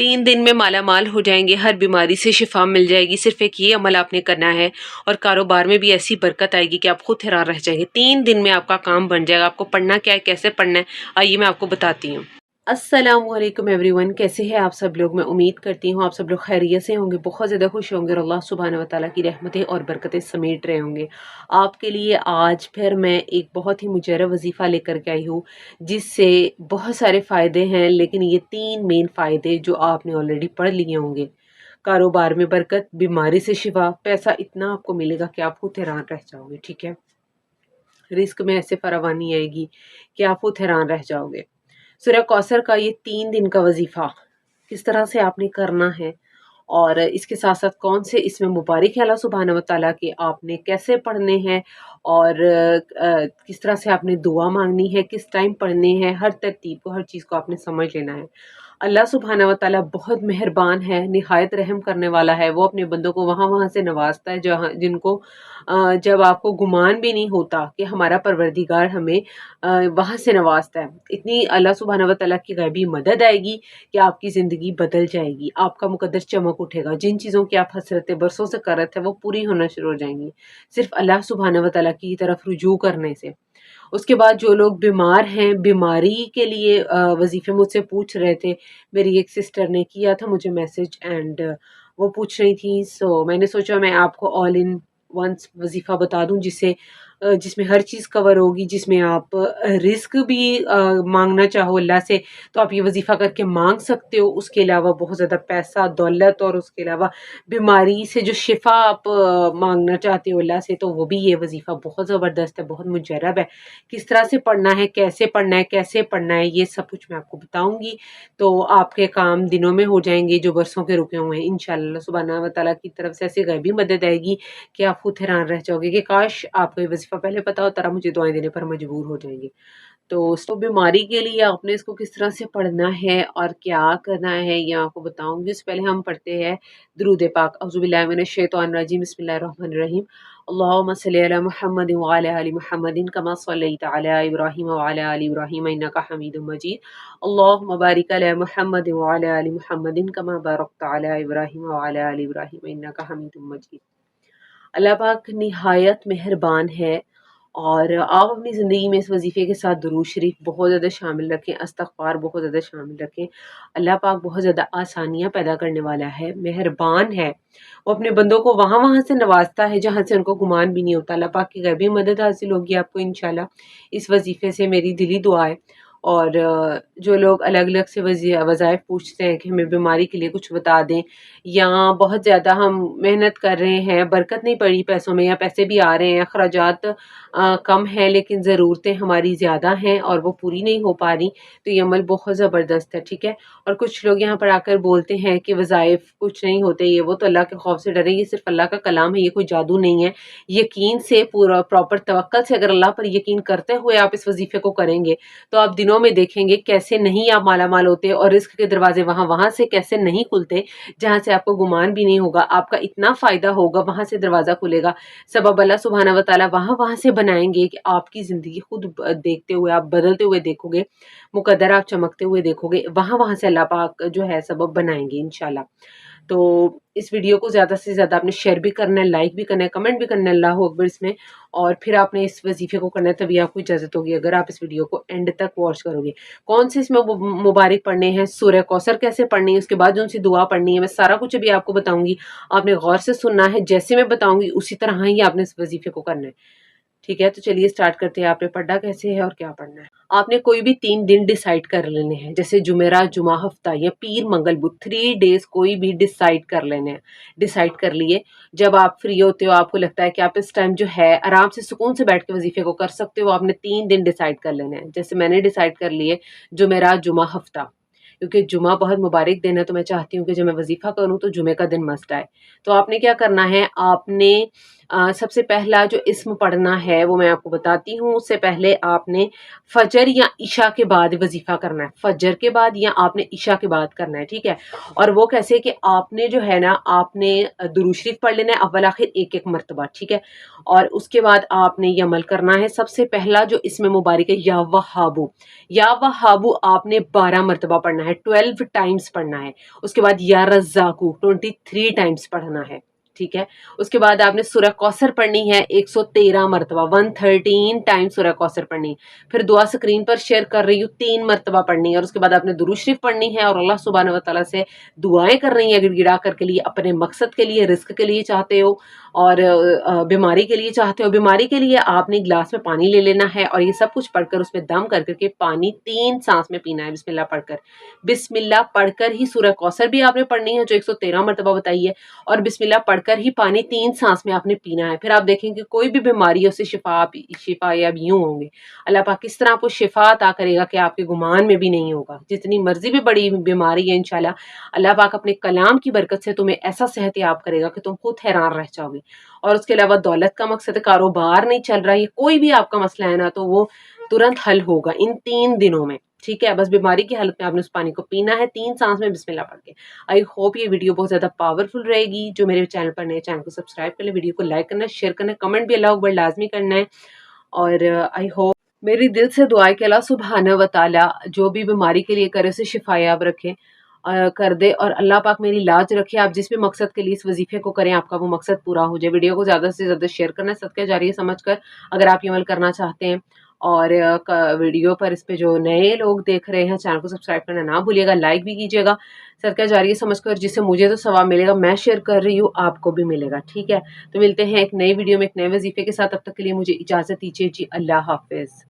3 दिन में माला माल हो जाएंगे, हर बीमारी से शिफा मिल जाएगी। सिर्फ एक ये अमल आपने करना है और कारोबार में भी ऐसी बरकत आएगी कि आप खुद हैरान रह जाएंगे। 3 दिन में आपका काम बन जाएगा। आपको पढ़ना क्या है, कैसे पढ़ना है, आइए मैं आपको बताती हूँ। अस्सलामुअलैकुम एवरीवन, कैसे हैं आप सब लोग। मैं उम्मीद करती हूँ आप सब लोग खैरियत से होंगे, बहुत ज़्यादा खुश होंगे और अल्लाह सुब्हानहू व तआला की रहमतें और बरकतें समेट रहे होंगे। आपके लिए आज फिर मैं एक बहुत ही मुजर्रब वजीफ़ा लेकर के आई हूँ, जिससे बहुत सारे फ़ायदे हैं, लेकिन ये 3 मेन फ़ायदे जो आपने ऑलरेडी पढ़ लिए होंगे। कारोबार में बरकत, बीमारी से शिफा, पैसा इतना आपको मिलेगा कि आप खुद हैरान रह जाओगे। ठीक है, रिस्क में ऐसे फरावानी आएगी कि आप खुद हैरान रह जाओगे। सूरह कौसर का ये 3 दिन का वजीफ़ा किस तरह से आपने करना है और इसके साथ साथ कौन से इसमें मुबारक है अल्लाह सुब्हानहू व तआला के, आपने कैसे पढ़ने हैं और किस तरह से आपने दुआ मांगनी है, किस टाइम पढ़ने हैं, हर तरतीब को, हर चीज़ को आपने समझ लेना है। अल्लाह सुब्हानहू व तआला बहुत मेहरबान है, निहायत रहम करने वाला है। वो अपने बंदों को वहाँ वहाँ से नवाजता है जहाँ जिनको जब आपको गुमान भी नहीं होता कि हमारा परवरदिगार हमें वहाँ से नवाजता है। इतनी अल्लाह सुब्हानहू व तआला की गैबी मदद आएगी कि आपकी ज़िंदगी बदल जाएगी, आपका मुकद्दर चमक उठेगा। जिन चीज़ों की आप हसरतें बरसों से कर रहे थे वो पूरी होना शुरू हो जाएंगी, सिर्फ अल्लाह सुब्हानहू व तआला की तरफ रुजू करने से। उसके बाद जो लोग बीमार हैं, बीमारी के लिए वजीफ़े मुझसे पूछ रहे थे। मेरी एक सिस्टर ने किया था मुझे मैसेज एंड वो पूछ रही थी, सो मैंने सोचा मैं आपको ऑल इन वंस वजीफ़ा बता दूं जिसमें हर चीज़ कवर होगी, जिसमें आप रिस्क भी मांगना चाहो अल्लाह से तो आप ये वजीफ़ा करके मांग सकते हो। उसके अलावा बहुत ज़्यादा पैसा, दौलत और उसके अलावा बीमारी से जो शिफा आप मांगना चाहते हो अल्लाह से, तो वो भी ये वजीफ़ा बहुत ज़बरदस्त है, बहुत मुजर्रब है। किस तरह से पढ़ना है, कैसे पढ़ना है, कैसे पढ़ना है, ये सब कुछ मैं आपको बताऊंगी। तो आपके काम दिनों में हो जाएंगे जो बरसों के रुके हुए हैं इंशाअल्लाह। सुब्हानहू व तआला की तरफ से ऐसी गैबी मदद आएगी कि आप खुद हैरान रह जाओगे कि काश आपको ये वजीफ़ा पहले पता होता, मुझे दुआएं देने पर मजबूर हो जाएंगे। तो बीमारी के लिए आपने इसको किस तरह से पढ़ना है और क्या करना है ये आपको बताऊंगी। उससे पहले हम पढ़ते हैं दुरूद पाक। औज़ु बिल्लाहि मिनश शैतानिर रजीम, बिस्मिल्लाहिर रहमानिर रहीम। अल्लाहुम्मा सल्लि अला मुहम्मदिन व अला आलि मुहम्मदिन कमा सल्लैता अला इब्राहीम व अला आलि इब्राहीम इन्नका हमीदुम मजीद। अल्लाहुम्मा बारिक अला मुहम्मदिन व अला आलि मुहम्मदिन कमा बारकता अला इब्राहीम व अला आलि इब्राहीम इन्नका हमीदुम मजीद। अल्लाह पाक निहायत मेहरबान है और आप अपनी ज़िंदगी में इस वजीफ़े के साथ दुरूद शरीफ बहुत ज़्यादा शामिल रखें, इस्तग़फ़ार बहुत ज़्यादा शामिल रखें। अल्लाह पाक बहुत ज़्यादा आसानियाँ पैदा करने वाला है, मेहरबान है। वो अपने बंदों को वहाँ वहाँ से नवाजता है जहाँ से उनको गुमान भी नहीं होता। अल्लाह पाक की गैबी मदद हासिल होगी आपको इंशाल्लाह इस वजीफ़े से, मेरी दिली दुआ है। और जो लोग अलग अलग से वज़ाइफ पूछते हैं कि हमें बीमारी के लिए कुछ बता दें, या बहुत ज़्यादा हम मेहनत कर रहे हैं, बरकत नहीं पड़ी पैसों में, या पैसे भी आ रहे हैं, अखराजात कम हैं लेकिन ज़रूरतें हमारी ज़्यादा हैं और वो पूरी नहीं हो पा रही, तो ये अमल बहुत ज़बरदस्त है। ठीक है, और कुछ लोग यहाँ पर आकर बोलते हैं कि वज़ाइफ कुछ नहीं होते, ये वो, तो अल्लाह के खौफ से डरें। ये सिर्फ अल्लाह का कलाम है, ये कोई जादू नहीं है। यकीन से, पूरा प्रॉपर तवक्कल से अगर अल्लाह पर यकीन करते हुए आप इस वजीफे को करेंगे तो आप दिनों में देखेंगे कैसे नहीं आप माला माल होते और रिस्क के दरवाजे वहां वहां से कैसे नहीं खुलते जहां से आपको गुमान भी नहीं होगा। आपका इतना फायदा होगा, वहां से दरवाजा खुलेगा। सबब अल्लाह सुब्हानहू व तआला वहां वहां से बनाएंगे कि आपकी जिंदगी खुद देखते हुए आप बदलते हुए देखोगे, मुकद्दर आप चमकते हुए देखोगे। वहां वहां से अल्लाह पाक जो है सबब बनाएंगे इंशाल्लाह। तो इस वीडियो को ज़्यादा से ज़्यादा आपने शेयर भी करना है, लाइक भी करना है, कमेंट भी करना है, अल्लाहू अकबर इसमें। और फिर आपने इस वजीफे को करना है, तभी आपको इजाज़त होगी अगर आप इस वीडियो को एंड तक वॉच करोगे। कौन से इसमें मुबारक पढ़ने हैं, सूरह कौसर कैसे पढ़नी है, उसके बाद जो सी दुआ पढ़नी है, मैं सारा कुछ अभी आपको बताऊंगी। आपने गौर से सुनना है, जैसे मैं बताऊंगी उसी तरह ही आपने इस वजीफे को करना है। ठीक है, तो चलिए स्टार्ट करते हैं। आपने पढ़ना कैसे है और क्या पढ़ना है। आपने कोई भी 3 दिन डिसाइड कर लेने हैं, जैसे जुमेरात, जुमा, हफ्ता या पीर, मंगल, बुध, 3 डेज कोई भी डिसाइड कर लेने हैं। डिसाइड कर लिए, जब आप फ्री होते हो, आपको लगता है कि आप इस टाइम जो है आराम से सुकून से बैठ के वजीफे को कर सकते हो, आपने 3 दिन डिसाइड कर लेने हैं। जैसे मैंने डिसाइड कर लिए जुमेरात, जुमा, हफ्ता, क्योंकि जुमा बहुत मुबारक दिन है, तो मैं चाहती हूँ कि जब मैं वजीफा करूँ तो जुमे का दिन मस्ट आए। तो आपने क्या करना है, आपने سب سے پہلا جو اسم پڑھنا ہے وہ میں آپ کو بتاتی ہوں. اس سے پہلے آپ نے فجر یا عشاء کے بعد وظیفہ کرنا ہے. فجر کے بعد یا آپ نے عشاء کے بعد کرنا ہے. ٹھیک ہے. اور وہ کیسے کہ آپ نے جو ہے نا آپ نے درود شریف پڑھ لینا ہے اول آخر ایک ایک مرتبہ. ٹھیک ہے. اور اس کے بعد آپ نے یہ عمل کرنا ہے. سب سے پہلا جو اسم مبارک ہے یا وہابو، یا وہابو آپ نے 12 مرتبہ پڑھنا ہے، 12 ٹائمز پڑھنا ہے. اس کے بعد یا رزاقو 23 ٹائمز پڑھنا ہے. ٹھیک ہے. اس کے بعد آپ نے سورہ کوثر پڑھنی ہے 113 مرتبہ، 113 ٹائم سورہ کوثر پڑھنی. پھر دعا اسکرین پر شیئر کر رہی ہوں 3 مرتبہ پڑھنی ہے. اور اس کے بعد آپ نے درود شریف پڑھنی ہے اور اللہ سبحانہ و تعالیٰ سے دعائیں کر رہی ہیں گڑ گڑا کر کے لیے، اپنے مقصد کے لیے، رزق کے لیے چاہتے ہو اور بیماری کے لیے چاہتے ہو. بیماری کے لیے آپ نے گلاس میں پانی لے لینا ہے اور یہ سب کچھ پڑھ کر اس میں دم کر کے پانی 3 سانس میں پینا ہے. بسم اللہ پڑھ کر، بسم اللہ پڑھ کر ہی سورہ کوثر بھی آپ نے پڑھنی ہے جو 113 مرتبہ بتائی ہے، اور بسم اللہ پڑھ کر ہی پانی 3 سانس میں آپ نے پینا ہے. پھر آپ دیکھیں کہ کوئی بھی بیماری ہے اسے شفا یاب یوں ہوں گے. اللہ پاک کس طرح آپ کو شفا عطا کرے گا کہ آپ کے گمان میں بھی نہیں ہوگا. جتنی مرضی بھی بڑی بیماری ہے انشاءاللہ اللہ پاک اپنے کلام کی برکت سے تمہیں ایسا صحت یاب کرے گا کہ تم خود حیران رہ جاؤ گے. اور اس کے علاوہ دولت کا مقصد ہے، کاروبار نہیں چل رہا ہے، کوئی بھی آپ کا مسئلہ ہے نا تو وہ ترنت حل ہوگا ان 3 دنوں میں. ٹھیک ہے. بس بیماری کی حالت میں آپ نے اس پانی کو پینا ہے 3 سانس میں بسم اللہ پڑھ کے. آئی ہوپ یہ ویڈیو بہت زیادہ پاورفل رہے گی. جو میرے چینل پر نئے، چینل کو سبسکرائب کر لیں، ویڈیو کو لائک کرنا ہے، شیئر کرنا ہے، کمنٹ بھی اللہ اکبر لازمی کرنا ہے. اور آئی ہوپ میری دل سے دعا ہے کہ اللہ سبحانہ و تعالیٰ جو بھی بیماری کے لیے کرے اسے شفا یاب رکھے کر دے، اور اللہ پاک میری لاج رکھے. آپ جس بھی مقصد کے لیے اس وظیفے کو کریں آپ کا وہ مقصد پورا ہو جائے. ویڈیو کو زیادہ سے زیادہ شیئر کرنا ہے صدقہ جاریہ سمجھ کر اگر آپ یہ عمل کرنا چاہتے ہیں. اور ویڈیو پر اس پہ جو نئے لوگ دیکھ رہے ہیں چینل کو سبسکرائب کرنا نہ بھولیے گا، لائک بھی کیجیے گا صدقہ جاریہ سمجھ کر، جس سے مجھے تو ثواب ملے گا، میں شیئر کر رہی ہوں آپ کو بھی ملے گا. ٹھیک ہے. تو ملتے ہیں ایک نئی ویڈیو میں ایک نئے وظیفے کے ساتھ. تب تک کے لیے مجھے اجازت دیجیے. جی اللہ حافظ.